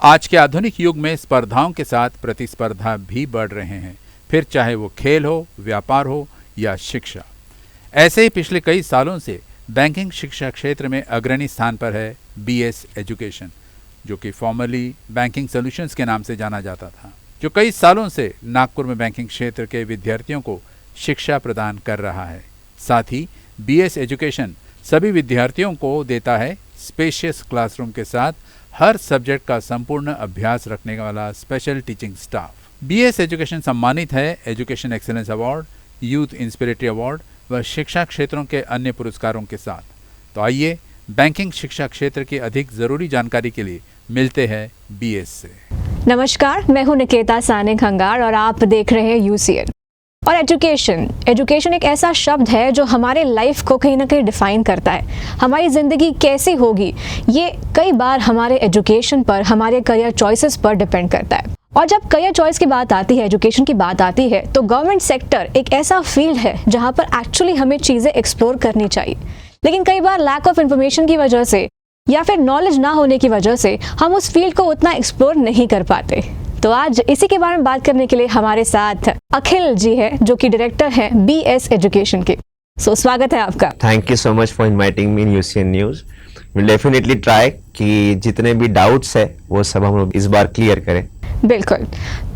आज के आधुनिक युग में स्पर्धाओं के साथ प्रतिस्पर्धा भी बढ़ रहे हैं, फिर चाहे वो खेल हो, व्यापार हो या शिक्षा। ऐसे ही पिछले कई सालों से बैंकिंग शिक्षा क्षेत्र में अग्रणी स्थान पर है BS एजुकेशन, जो कि फॉर्मली बैंकिंग सॉल्यूशंस के नाम से जाना जाता था, जो कई सालों से नागपुर में बैंकिंग क्षेत्र के विद्यार्थियों को शिक्षा प्रदान कर रहा है। साथ ही BS एजुकेशन सभी विद्यार्थियों को देता है स्पेशियस क्लासरूम के साथ हर सब्जेक्ट का संपूर्ण अभ्यास रखने वाला special teaching staff. BS education सम्मानित है एजुकेशन एक्सीलेंस अवार्ड, यूथ इंस्पिरिटी अवार्ड व शिक्षा क्षेत्रों के अन्य पुरस्कारों के साथ। तो आइए बैंकिंग शिक्षा क्षेत्र की अधिक जरूरी जानकारी के लिए मिलते हैं BS से। नमस्कार, मैं हूं निकेता साने खंगार और आप देख रहे हैं UCN। और एजुकेशन एक ऐसा शब्द है जो हमारे लाइफ को कहीं ना कहीं डिफाइन करता है। हमारी ज़िंदगी कैसी होगी ये कई बार हमारे एजुकेशन पर, हमारे करियर चॉइसेस पर डिपेंड करता है। और जब करियर चॉइस की बात आती है, एजुकेशन की बात आती है, तो गवर्नमेंट सेक्टर एक ऐसा फील्ड है जहाँ पर एक्चुअली हमें चीज़ें एक्सप्लोर करनी चाहिए। लेकिन कई बार लैक ऑफ इन्फॉर्मेशन की वजह से या फिर नॉलेज ना होने की वजह से हम उस फील्ड को उतना एक्सप्लोर नहीं कर पाते। तो आज इसी के बारे में बात करने के लिए हमारे साथ अखिल जी है, जो कि डायरेक्टर हैं BS एजुकेशन के। सो स्वागत है आपका। Thank you so much for inviting me in UCN news. Will definitely try कि जितने भी डाउट्स है वो सब हम लोग इस बार क्लियर करें। बिल्कुल।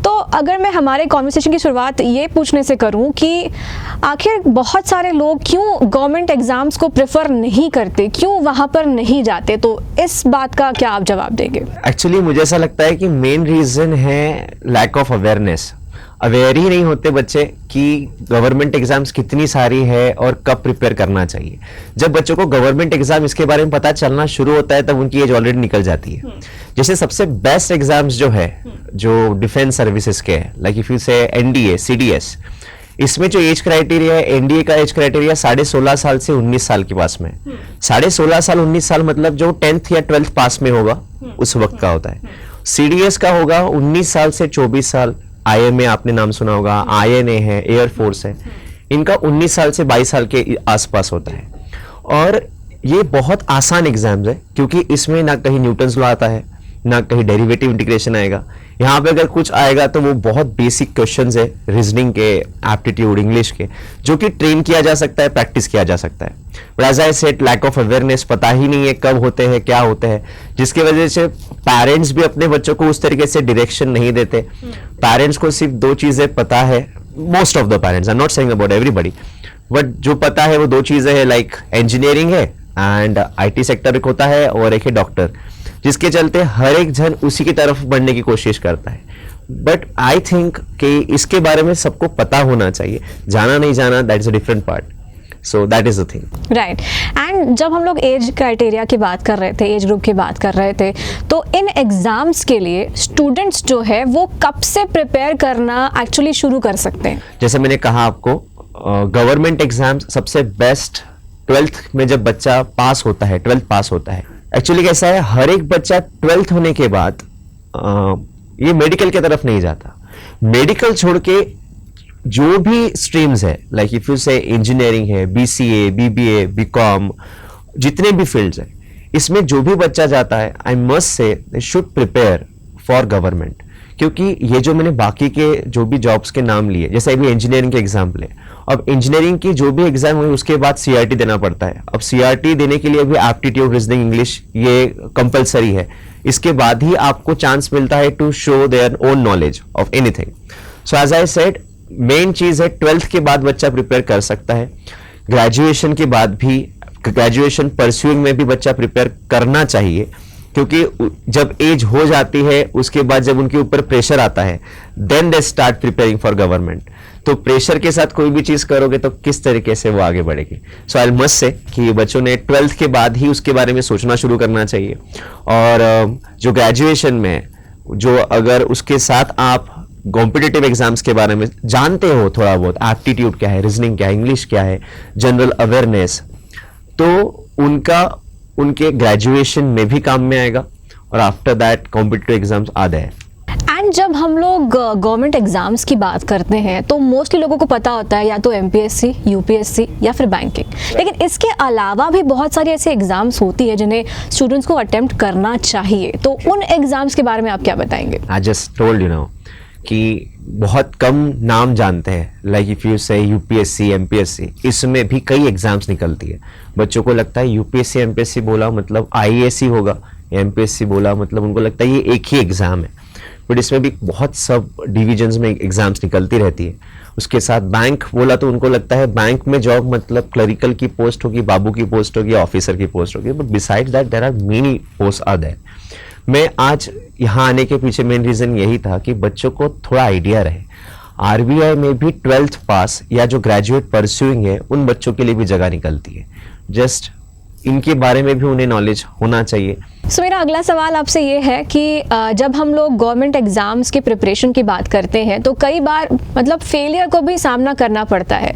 तो अगर मैं हमारे कॉन्वर्सेशन की शुरुआत ये पूछने से करूं कि आखिर बहुत सारे लोग क्यों गवर्नमेंट एग्जाम्स को प्रेफर नहीं करते, क्यों वहां पर नहीं जाते, तो इस बात का क्या आप जवाब देंगे? एक्चुअली मुझे ऐसा लगता है कि मेन रीजन है लैक ऑफ अवेयरनेस। अवेयर ही नहीं होते बच्चे कि गवर्नमेंट एग्जाम्स कितनी सारी है और कब प्रिपेयर करना चाहिए। जब बच्चों को गवर्नमेंट एग्जाम इसके बारे में पता चलना शुरू होता है तब उनकी एज ऑलरेडी निकल जाती है। जैसे सबसे बेस्ट एग्जाम्स जो है, जो डिफेंस सर्विसेज के हैं, लाइक इफ यू से NDA, CDS, इसमें जो एज क्राइटेरिया है, NDA का एज क्राइटेरिया 16.5 साल से 19 साल के पास में। 16.5 साल 19 साल मतलब जो 10th या 12th पास में होगा उस वक्त का होता है। CDS का होगा 19 साल से 24 साल। IMA आपने नाम सुना होगा, INA है, एयरफोर्स है, इनका 19 साल से 22 साल के आसपास होता है। और ये बहुत आसान एग्जाम्स है क्योंकि इसमें ना कहीं न्यूटन्स लॉ आता है, ना कहीं डेरिवेटिव इंटीग्रेशन आएगा। यहाँ पे अगर कुछ आएगा तो वो बहुत बेसिक क्वेश्चंस है, रीजनिंग के, एप्टीट्यूड, इंग्लिश के, जो कि ट्रेन किया जा सकता है, प्रैक्टिस किया जा सकता है। But as I said, lack of awareness, पता ही नहीं है कब होते हैं, क्या होते हैं, जिसकी वजह से पेरेंट्स भी अपने बच्चों को उस तरीके से डायरेक्शन नहीं देते। पेरेंट्स को सिर्फ 2 चीजें पता है, most of the parents, I am not saying about everybody, but जो पता है वो 2 चीजें है, लाइक इंजीनियरिंग है एंड IT सेक्टर एक होता है और एक है डॉक्टर, जिसके चलते हर एक जन उसी की तरफ बढ़ने की कोशिश करता है। बट आई थिंक कि इसके बारे में सबको पता होना चाहिए। जाना नहीं जाना, that is a different part. So that is the thing, right. And जब हम लोग एज क्राइटेरिया की बात कर रहे थे, एज ग्रुप की बात कर रहे थे, तो इन एग्जाम्स के लिए स्टूडेंट्स जो है वो कब से प्रिपेयर करना एक्चुअली शुरू कर सकते हैं? जैसे मैंने कहा आपको, गवर्नमेंट एग्जाम्स सबसे बेस्ट 12th में जब बच्चा पास होता है, 12th पास होता है। एक्चुअली कैसा है, हर एक बच्चा 12th होने के बाद ये मेडिकल की तरफ नहीं जाता। मेडिकल छोड़ के जो भी स्ट्रीम्स है, लाइक इफ यू से इंजीनियरिंग है, BCA, BBA, BCom, जितने भी फील्ड्स है, इसमें जो भी बच्चा जाता है, I must say they should prepare for government. क्योंकि ये जो मैंने बाकी के जो भी जॉब्स के नाम लिए, जैसे अभी इंजीनियरिंग के एग्जाम्पल है, अब इंजीनियरिंग की जो भी एग्जाम हुई उसके बाद CRT देना पड़ता है। अब CRT देने के लिए भी एप्टीट्यूड, रीजनिंग, इंग्लिश ये कंपलसरी है। इसके बाद ही आपको चांस मिलता है to show their own knowledge of anything. So as I said, main चीज है 12th के बाद बच्चा प्रिपेयर कर सकता है। ग्रेजुएशन के बाद भी, ग्रेजुएशन परस्यूइंग में भी बच्चा प्रिपेयर करना चाहिए, क्योंकि जब एज हो जाती है उसके बाद जब उनके ऊपर प्रेशर आता है, then they start preparing for government. तो प्रेशर के साथ कोई भी चीज करोगे तो किस तरीके से वो आगे बढ़ेगी। सो आई मस्ट से कि बच्चों ने 12th के बाद ही उसके बारे में सोचना शुरू करना चाहिए। और जो ग्रेजुएशन में, जो अगर उसके साथ आप कॉम्पिटिटिव एग्जाम्स के बारे में जानते हो थोड़ा बहुत, एप्टीट्यूड क्या है, रीजनिंग क्या है, इंग्लिश क्या है, जनरल अवेयरनेस, तो उनके ग्रेजुएशन में भी काम में आएगा और आफ्टर दैट कॉम्पिटिटिव एग्जाम्स आ जाए। एंड जब हम लोग गवर्नमेंट एग्जाम्स की बात करते हैं तो मोस्टली लोगों को पता होता है या तो एमपीएससी, यूपीएससी या फिर बैंकिंग, लेकिन इसके अलावा भी बहुत सारी ऐसे एग्जाम्स होती है जिन्हें स्टूडेंट्स को अटेम्प्ट करना चाहिए, तो उन एग्जाम्स के बारे में आप क्या बताएंगे? I just told you know कि बहुत कम नाम जानते हैं, लाइक इफ यू से यूपीएससी, एमपीएससी, इसमें भी कई एग्जाम्स निकलती है। बच्चों को लगता है यूपीएससी एमपीएससी बोला मतलब आईएएस ही होगा, एमपीएससी बोला मतलब उनको लगता है ये एक ही एग्जाम है, बट इसमें भी बहुत सब डिविजन्स में एग्जाम्स निकलती रहती है। उसके साथ बैंक बोला तो उनको लगता है बैंक में जॉब मतलब क्लरिकल की पोस्ट होगी, बाबू की पोस्ट होगी, ऑफिसर की पोस्ट होगी, but besides that there are many post are there. मैं आज यहाँ आने के पीछे मेन रीजन यही था कि बच्चों को थोड़ा आइडिया रहे। आरबीआई में भी 12th पास या जो ग्रेजुएट परस्यूइंग है उन बच्चों के लिए भी जगह निकलती है, जस्ट इनके बारे में भी उन्हें नॉलेज होना चाहिए। सो मेरा अगला सवाल आपसे ये है कि जब हम लोग गवर्नमेंट एग्जाम्स की प्रिपरेशन की बात करते हैं तो कई बार मतलब फेलियर को भी सामना करना पड़ता है,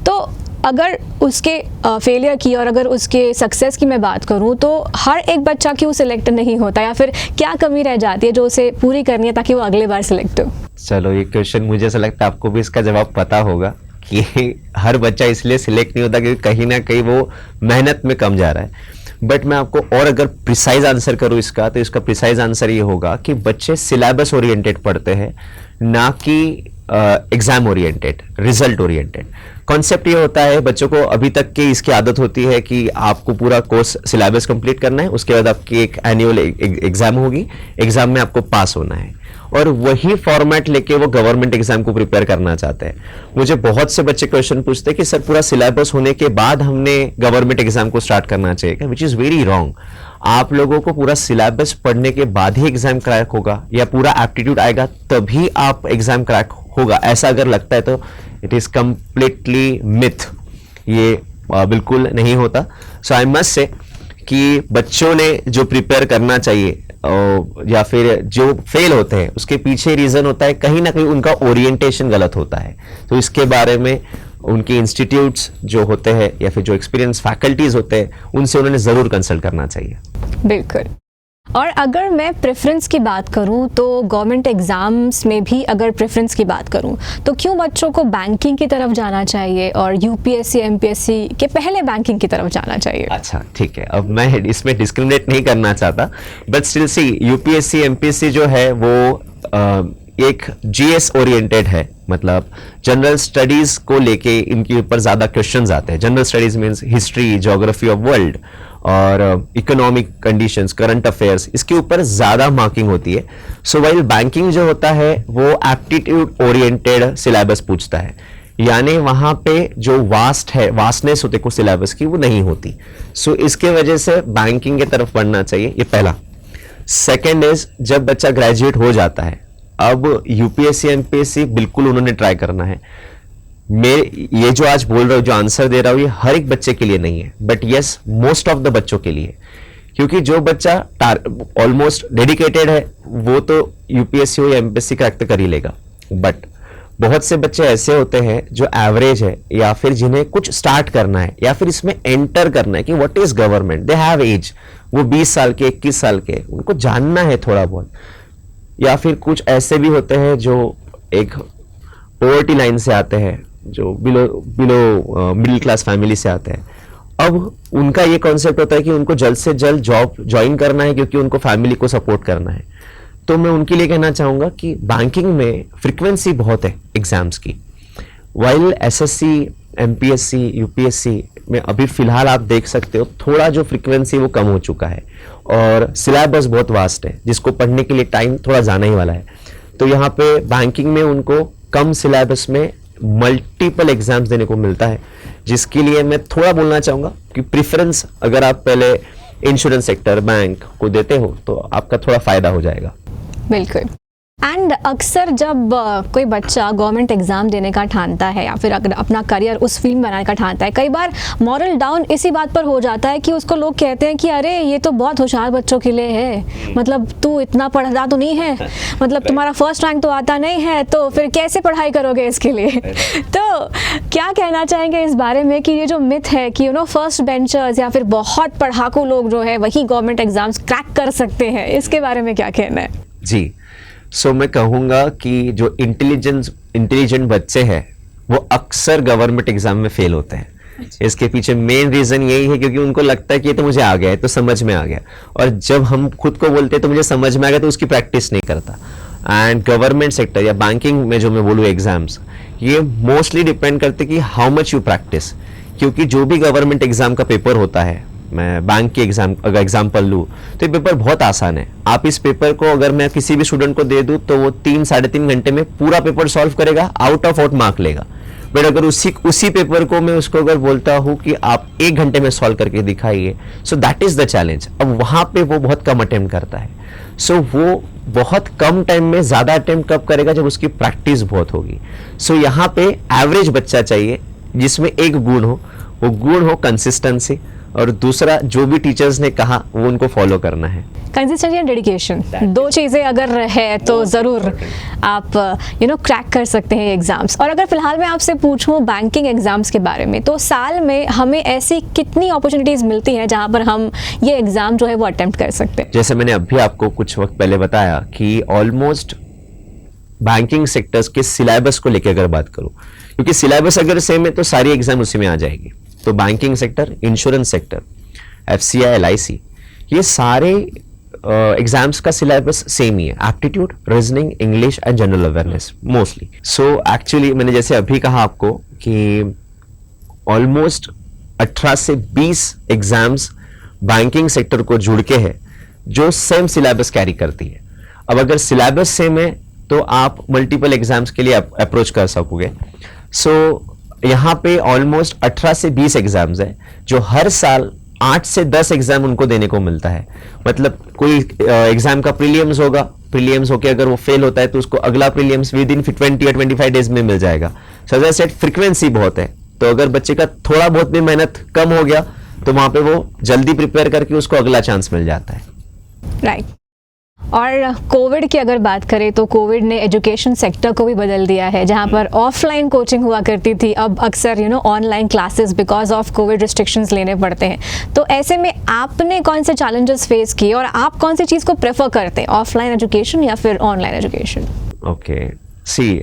तो अगर उसके फेलियर की और अगर उसके सक्सेस की मैं बात करूं तो हर एक बच्चा क्यों सिलेक्ट नहीं होता, या फिर क्या कमी रह जाती है जो उसे पूरी करनी है ताकि वो अगले बार सिलेक्ट हो? चलो ये क्वेश्चन मुझे ऐसा लगता है आपको भी इसका जवाब पता होगा कि हर बच्चा इसलिए सिलेक्ट नहीं होता क्योंकि कहीं ना कहीं वो मेहनत में कम जा रहा है। बट मैं आपको और अगर प्रिसाइज आंसर करूं इसका, तो इसका प्रिसाइज आंसर ये होगा कि बच्चे सिलेबस ओरिएंटेड पढ़ते हैं, ना कि exam oriented, result oriented. Concept ये होता है बच्चों को अभी तक की इसकी आदत होती है कि आपको पूरा कोर्स सिलेबस कंप्लीट करना है, उसके बाद आपकी एक एनुअल एग्जाम होगी, एग्जाम में आपको पास होना है, और वही फॉर्मेट लेके वो गवर्नमेंट एग्जाम को प्रिपेयर करना चाहते हैं। मुझे बहुत से बच्चे क्वेश्चन पूछते हैं कि सर पूरा सिलेबस होने के बाद हमने गवर्नमेंट एग्जाम को स्टार्ट करना चाहिए, विच इज वेरी रॉन्ग। आप लोगों को पूरा सिलेबस पढ़ने के बाद ही एग्जाम क्रैक होगा या पूरा एप्टीट्यूड आएगा तभी आप एग्जाम क्रैक होगा, ऐसा अगर लगता है तो इट इज कंप्लीटली मिथ, ये बिल्कुल नहीं होता। सो आई मस्ट से कि बच्चों ने जो प्रिपेयर करना चाहिए या फिर जो फेल होते हैं उसके पीछे रीजन होता है कहीं ना कहीं उनका ओरिएंटेशन गलत होता है, तो इसके बारे में उनके इंस्टीट्यूट्स जो होते हैं या फिर जो एक्सपीरियंस फैकल्टीज होते हैं उनसे उन्होंने जरूर कंसल्ट करना चाहिए। बिल्कुल। और अगर मैं प्रेफरेंस की बात करूं तो गवर्नमेंट एग्जाम्स में भी अगर प्रेफरेंस की बात करूं तो क्यों बच्चों को बैंकिंग की तरफ जाना चाहिए और यूपीएससी एमपीएससी के पहले बैंकिंग की तरफ जाना चाहिए? अच्छा ठीक है, अब मैं इसमें डिस्क्रिमिनेट नहीं करना चाहता, but still see UPSC MPSC जो है वो एक जीएस ओरिएंटेड है, मतलब जनरल स्टडीज को लेके इनके ऊपर ज्यादा क्वेश्चंस आते हैं। General studies means history, geography of world और इकोनॉमिक कंडीशंस, करंट अफेयर्स, इसके ऊपर ज्यादा मार्किंग होती है। सो वाइल बैंकिंग जो होता है वो एप्टीट्यूड ओरिएंटेड सिलेबस पूछता है, यानी वहां पे जो वास्टनेस होती है सिलेबस की वो नहीं होती। सो इसके वजह से बैंकिंग की तरफ बढ़ना चाहिए, ये पहला। सेकेंड इज जब बच्चा ग्रेजुएट हो जाता है, अब यूपीएससी एमपीएससी बिल्कुल उन्होंने ट्राई करना है। मैं ये जो आज बोल रहा हूं, जो आंसर दे रहा हूं, ये हर एक बच्चे के लिए नहीं है, but yes most of the बच्चों के लिए, क्योंकि जो बच्चा ऑलमोस्ट डेडिकेटेड है वो तो यूपीएससी हो या एमपीएससी क्रैक तो कर ही लेगा। बट बहुत से बच्चे ऐसे होते हैं जो एवरेज है या फिर जिन्हें कुछ स्टार्ट करना है या फिर इसमें एंटर करना है कि what is government, they have as, वो 20 साल के 21 साल के, उनको जानना है थोड़ा बहुत। या फिर कुछ ऐसे भी होते हैं जो एक पॉवर्टी लाइन से आते हैं, जो बिलो मिडिल क्लास फैमिली से आते हैं। अब उनका ये कॉन्सेप्ट होता है कि उनको जल्द से जल्द जॉब ज्वाइन करना है क्योंकि उनको फैमिली को सपोर्ट करना है। तो मैं उनके लिए कहना चाहूंगा कि बैंकिंग में फ्रीक्वेंसी बहुत है एग्जाम्स की, वाइल एसएससी, एमपीएससी, यूपीएससी में अभी फिलहाल आप देख सकते हो थोड़ा जो फ्रीक्वेंसी वो कम हो चुका है और सिलेबस बहुत वास्ट है जिसको पढ़ने के लिए टाइम थोड़ा जाना ही वाला है। तो यहाँ पे बैंकिंग में उनको कम सिलेबस में मल्टीपल एग्जाम्स देने को मिलता है, जिसके लिए मैं थोड़ा बोलना चाहूंगा कि प्रेफरेंस अगर आप पहले इंश्योरेंस सेक्टर, बैंक को देते हो तो आपका थोड़ा फायदा हो जाएगा। बिल्कुल। एंड अक्सर जब कोई बच्चा गवर्नमेंट एग्जाम देने का ठानता है या फिर अगर अपना करियर उस फील्ड में बनाने का ठानता है, कई बार मॉरल डाउन इसी बात पर हो जाता है कि उसको लोग कहते हैं कि अरे ये तो बहुत होशियार बच्चों के लिए है, मतलब तू इतना पढ़ा तो नहीं है, मतलब तुम्हारा फर्स्ट रैंक तो आता नहीं है, तो फिर कैसे पढ़ाई करोगे इसके लिए। तो क्या कहना चाहेंगे इस बारे में कि ये जो मिथ है कि फर्स्ट बेंचर्स या फिर बहुत पढ़ाकू लोग जो है वही गवर्नमेंट एग्जाम्स क्रैक कर सकते हैं, इसके बारे में क्या कहना है? जी, सो मैं कहूँगा कि जो इंटेलिजेंट बच्चे हैं वो अक्सर गवर्नमेंट एग्जाम में फेल होते हैं। इसके पीछे मेन रीजन यही है क्योंकि उनको लगता है कि ये तो मुझे आ गया है, तो समझ में आ गया, और जब हम खुद को बोलते हैं तो मुझे समझ में आ गया, तो उसकी प्रैक्टिस नहीं करता। एंड गवर्नमेंट सेक्टर या बैंकिंग में जो मैं बोलूँ एग्जाम्स, ये मोस्टली डिपेंड करते कि हाउ मच यू प्रैक्टिस, क्योंकि जो भी गवर्नमेंट एग्जाम का पेपर होता है, मैं बैंक के अगर एग्जाम्पल लूँ तो ये पेपर बहुत आसान है। आप इस पेपर को अगर मैं किसी भी स्टूडेंट को दे दूँ तो वो 3-3.5 घंटे में पूरा पेपर सॉल्व करेगा, आउट ऑफ आउट मार्क लेगा। बट अगर उसी पेपर को मैं उसको अगर बोलता हूँ कि आप 1 घंटे में सॉल्व करके दिखाइए, so that is the challenge. अब वहां पे वो बहुत कम अटेम्प्ट करता है। सो वो बहुत कम टाइम में ज्यादा अटेम्प्ट कब करेगा, जब उसकी प्रैक्टिस बहुत होगी। सो यहाँ पे एवरेज बच्चा चाहिए जिसमें एक गुण हो, वो गुण हो कंसिस्टेंसी, और दूसरा जो भी टीचर्स ने कहा वो उनको फॉलो करना है। कंसिस्टेंसी एंड डेडिकेशन, दो चीज़ें अगर है तो ज़रूर आप क्रैक कर सकते हैं एग्ज़ाम्स। और अगर फिलहाल मैं आपसे पूछूं बैंकिंग एग्ज़ाम्स के बारे में, तो साल में हमें ऐसी कितनी अपॉर्चुनिटीज़ मिलती हैं जहां पर हम ये एग्ज़ाम जो है वो अटेम्प्ट कर सकते हैं? जैसे मैंने अभी आपको कुछ वक्त पहले बताया कि ऑलमोस्ट बैंकिंग सेक्टर्स के सिलेबस को लेकर अगर बात करूं, क्योंकि सिलेबस अगर सेम है तो सारी एग्जाम उसी में आ जाएगी। तो banking sector, insurance sector, FCI, LIC, ये सारे एग्जाम्स का सिलेबस सेम ही है। Aptitude, reasoning, English and general awareness mostly. So actually मैंने जैसे अभी कहा आपको कि ऑलमोस्ट 18 से 20 एग्जाम्स बैंकिंग सेक्टर को जुड़ के है जो सेम सिलेबस कैरी करती है। अब अगर सिलेबस सेम है तो आप मल्टीपल एग्जाम्स के लिए अप्रोच कर सकोगे। सो यहाँ पे ऑलमोस्ट 18 से 20 एग्जाम्स है जो हर साल 8 से 10 एग्जाम उनको देने को मिलता है। मतलब कोई एग्जाम का प्रीलियम्स होगा, प्रीलियम्स होके अगर वो फेल होता है तो उसको अगला प्रीलियम्स विद इन 20 या 25 डेज में मिल जाएगा। So as I said, frequency बहुत है, तो अगर बच्चे का थोड़ा बहुत भी मेहनत कम हो गया तो वहां पे वो जल्दी प्रिपेयर करके उसको अगला चांस मिल जाता है। राइट। और कोविड की अगर बात करें तो कोविड ने एजुकेशन सेक्टर को भी बदल दिया है। जहां पर ऑफलाइन कोचिंग हुआ करती थी, अब अक्सर online classes because of Covid restrictions लेने पड़ते हैं। तो ऐसे में आपने कौन से चैलेंजेस फेस किए और आप कौन सी चीज़ को प्रेफर करते हैं, ऑफलाइन एजुकेशन या फिर online education? Okay, see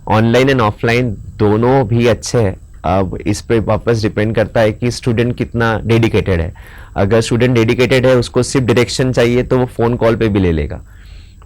online and offline दोनों भी अच्छे हैं। अब इस पे वापस डिपेंड करता है कि स्टूडेंट कितना डेडिकेटेड है। अगर स्टूडेंट डेडिकेटेड है, उसको सिर्फ डायरेक्शन चाहिए तो वो फ़ोन कॉल पे भी ले लेगा।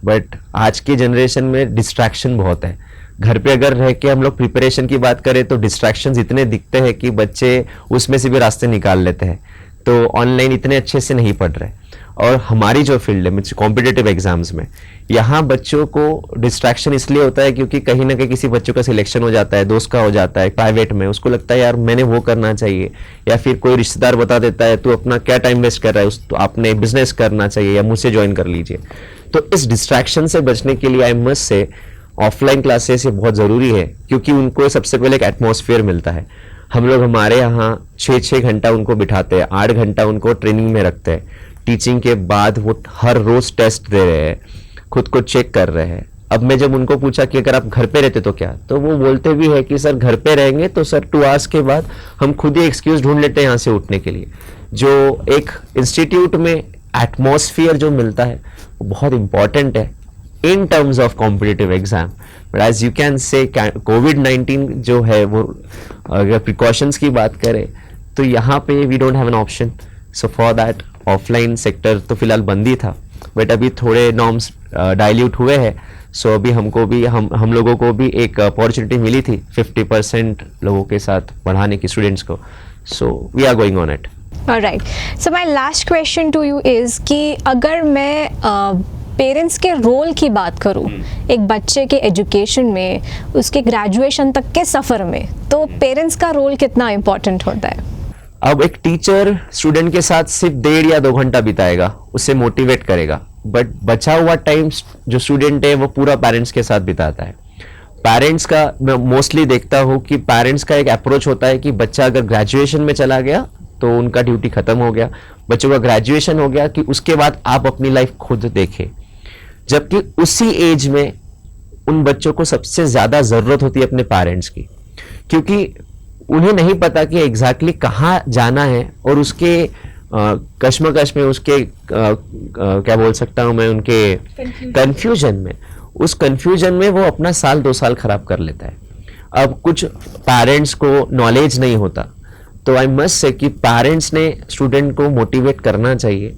बट आज की जनरेशन में डिस्ट्रैक्शन बहुत है। घर पे अगर रह के हम लोग प्रिपरेशन की बात करें तो डिस्ट्रैक्शंस इतने दिखते हैं कि बच्चे उसमें से भी रास्ते निकाल लेते हैं, तो ऑनलाइन इतने अच्छे से नहीं पढ़ रहे। और हमारी जो फील्ड है कॉम्पिटिटिव एग्जाम्स में, यहाँ बच्चों को डिस्ट्रैक्शन इसलिए होता है क्योंकि कहीं ना कहीं किसी बच्चों का सिलेक्शन हो जाता है, दोस्त का हो जाता है प्राइवेट में, उसको लगता है यार मैंने वो करना चाहिए, या फिर कोई रिश्तेदार बता देता है तू अपना क्या टाइम वेस्ट कर रहा है, तो आपने बिजनेस करना चाहिए या मुझसे ज्वाइन कर लीजिए। तो इस डिस्ट्रैक्शन से बचने के लिए I must say offline classes ये बहुत ज़रूरी है, क्योंकि उनको सबसे पहले एक एटमॉस्फेयर मिलता है। हम लोग हमारे यहाँ 6-6 घंटा उनको बिठाते हैं, 8 घंटा उनको ट्रेनिंग में रखते हैं। टीचिंग के बाद वो हर रोज टेस्ट दे रहे हैं, खुद को चेक कर रहे हैं। अब मैं जब उनको पूछा कि अगर आप घर पे रहते तो क्या, तो वो बोलते भी है कि सर घर पे रहेंगे तो सर 2 आवर्स के बाद हम खुद ही एक्सक्यूज ढूंढ लेते हैं यहाँ से उठने के लिए। जो एक इंस्टीट्यूट में एटमॉस्फेयर जो मिलता है वो बहुत इंपॉर्टेंट है in terms of competitive exam. But as you can say कोविड-19 जो है वो अगर प्रिकॉशंस की बात करें तो यहाँ पे we don't have an option. So for that offline sector तो फिलहाल बंद ही था, बट अभी थोड़े नॉर्म्स डाइल्यूट हुए हैं। सो अभी हमको भी हम लोगों को भी एक अपॉर्चुनिटी मिली थी 50% लोगों के साथ बढ़ाने की, स्टूडेंट्स को। So we are going on it. Alright, so my last question to you is कि अगर मैं पेरेंट्स के रोल की बात करूं एक बच्चे के एजुकेशन में, उसके ग्रेजुएशन तक के सफ़र में, तो पेरेंट्स का रोल कितना इम्पोर्टेंट होता है? अब एक टीचर स्टूडेंट के साथ सिर्फ 1.5 या 2 घंटा बिताएगा, उसे मोटिवेट करेगा, बट बचा हुआ टाइम जो स्टूडेंट है वो पूरा पेरेंट्स के साथ बिताता है। पेरेंट्स का मैं मोस्टली देखता हूँ कि पेरेंट्स का एक अप्रोच होता है कि बच्चा अगर ग्रेजुएशन में चला गया तो उनका ड्यूटी खत्म हो गया, बच्चों का ग्रेजुएशन हो गया कि उसके बाद आप अपनी लाइफ खुद देखें। जबकि उसी एज में उन बच्चों को सबसे ज्यादा जरूरत होती है अपने पेरेंट्स की, क्योंकि उन्हें नहीं पता कि एग्जैक्टली कहाँ जाना है और उसके कश्मकश में, उसके क्या बोल सकता हूँ मैं, उनके कंफ्यूजन में, उस कंफ्यूजन में वो अपना साल 2 साल खराब कर लेता है। अब कुछ पेरेंट्स को नॉलेज नहीं होता, तो आई मस्ट से कि पेरेंट्स ने स्टूडेंट को मोटिवेट करना चाहिए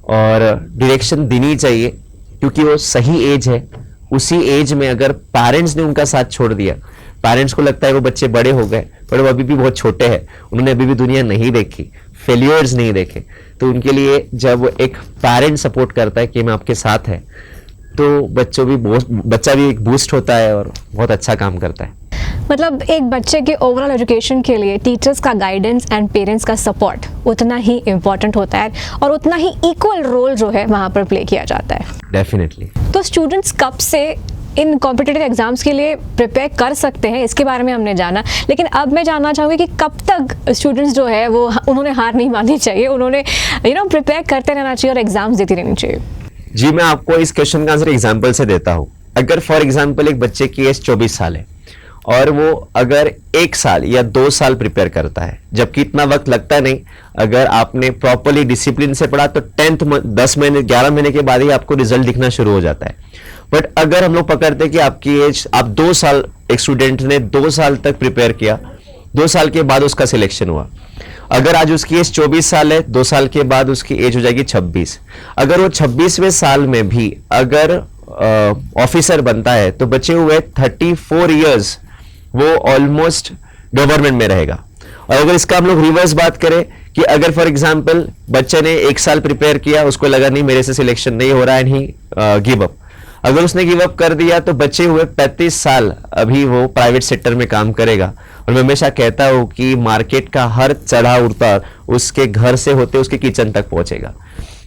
और डायरेक्शन देनी चाहिए, क्योंकि वो सही एज है। उसी एज में अगर पेरेंट्स ने उनका साथ छोड़ दिया, पेरेंट्स को लगता है वो बच्चे बड़े हो गए, पर वो अभी भी बहुत छोटे हैं, उन्होंने अभी भी दुनिया नहीं देखी, फेलियर्स नहीं देखे, तो उनके लिए जब एक पेरेंट सपोर्ट करता है कि मैं आपके साथ है, तो बच्चा भी एक बूस्ट होता है और बहुत अच्छा काम करता है। मतलब एक बच्चे के ओवरऑल एजुकेशन के लिए टीचर्स का गाइडेंस एंड पेरेंट्स का सपोर्ट उतना ही इम्पोर्टेंट होता है और उतना ही इक्वल रोल जो है वहाँ पर प्ले किया जाता है। डेफिनेटली। तो स्टूडेंट्स कब से इन कॉम्पिटिटिव एग्जाम्स के लिए प्रिपेयर कर सकते हैं, इसके बारे में हमने जाना, लेकिन अब मैं जानना चाहूँगी कि कब तक स्टूडेंट्स जो है वो उन्होंने हार नहीं माननी चाहिए, उन्होंने प्रिपेयर करते रहना चाहिए और एग्जाम्स देती रहनी चाहिए। जी, मैं आपको इस क्वेश्चन का आंसर एग्जाम्पल से देता हूँ। अगर फॉर एग्जाम्पल एक बच्चे की एज 24 साल है और वो अगर 1 साल या 2 साल प्रिपेयर करता है, जबकि इतना वक्त लगता नहीं, अगर आपने प्रॉपरली डिसिप्लिन से पढ़ा तो 10 महीने 11 महीने के बाद ही आपको रिजल्ट दिखना शुरू हो जाता है। बट अगर हम लोग पकड़ते हैं कि आपकी एज, आप 2 साल, एक स्टूडेंट ने 2 साल तक प्रिपेयर किया, 2 साल के बाद उसका सिलेक्शन हुआ, अगर आज उसकी एज 24 साल है, 2 साल के बाद उसकी एज हो जाएगी 26। अगर वो 26वें साल में भी अगर ऑफिसर बनता है तो बचे हुए 34 ईयर्स वो ऑलमोस्ट गवर्नमेंट में रहेगा। और अगर इसका हम लोग रिवर्स बात करें कि अगर फॉर एग्जांपल बच्चे ने 1 साल प्रिपेयर किया, उसको लगा नहीं मेरे से सिलेक्शन नहीं हो रहा है, नहीं गिव अप, अगर उसने गिव अप कर दिया तो बचे हुए 35 साल अभी वो प्राइवेट सेक्टर में काम करेगा। और मैं हमेशा कहता हूं कि मार्केट का हर चढ़ाव उतार उसके घर से होते उसके किचन तक पहुंचेगा।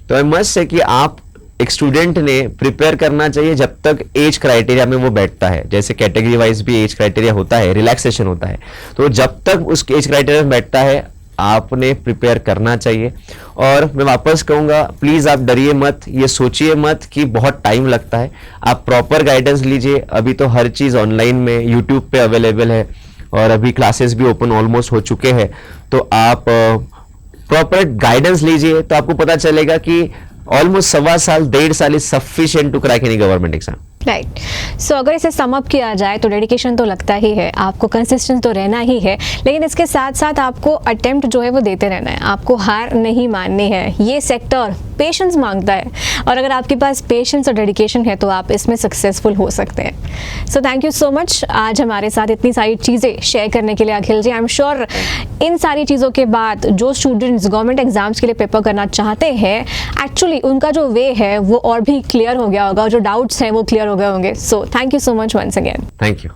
तो आई मस्ट से कि आप एक स्टूडेंट ने प्रिपेयर करना चाहिए जब तक एज क्राइटेरिया में वो बैठता है। जैसे कैटेगरी वाइज भी एज क्राइटेरिया होता है, रिलैक्सेशन होता है, तो जब तक उस एज क्राइटेरिया में बैठता है आपने प्रिपेयर करना चाहिए। और मैं वापस कहूँगा, प्लीज़ आप डरिए मत, ये सोचिए मत कि बहुत टाइम लगता है, आप प्रॉपर गाइडेंस लीजिए। अभी तो हर चीज़ ऑनलाइन में यूट्यूब पे अवेलेबल है और अभी क्लासेस भी ओपन ऑलमोस्ट हो चुके हैं, तो आप प्रॉपर गाइडेंस लीजिए तो आपको पता चलेगा कि ऑलमोस्ट 1.25 साल 1.5 साल is sufficient to crack any government exam. Right. So अगर इसे सम अप किया जाए तो डेडिकेशन तो लगता ही है, आपको कंसिस्टेंट तो रहना ही है, लेकिन इसके साथ साथ आपको अटेम्प्ट जो है वो देते रहना है, आपको हार नहीं माननी है। ये सेक्टर पेशेंस मांगता है और अगर आपके पास पेशेंस और डेडिकेशन है तो आप इसमें सक्सेसफुल हो सकते हैं। सो थैंक यू सो मच आज हमारे साथ इतनी सारी चीज़ें शेयर करने के लिए अखिल जी। आई एम श्योर इन सारी चीज़ों के बाद जो स्टूडेंट्स गवर्नमेंट एग्जाम्स के लिए प्रिपेयर करना चाहते हैं, एक्चुअली उनका जो वे है वो और भी क्लियर हो गया होगा और जो डाउट्स हैं वो क्लियर हो गए होंगे। So thank you so much once again. Thank you.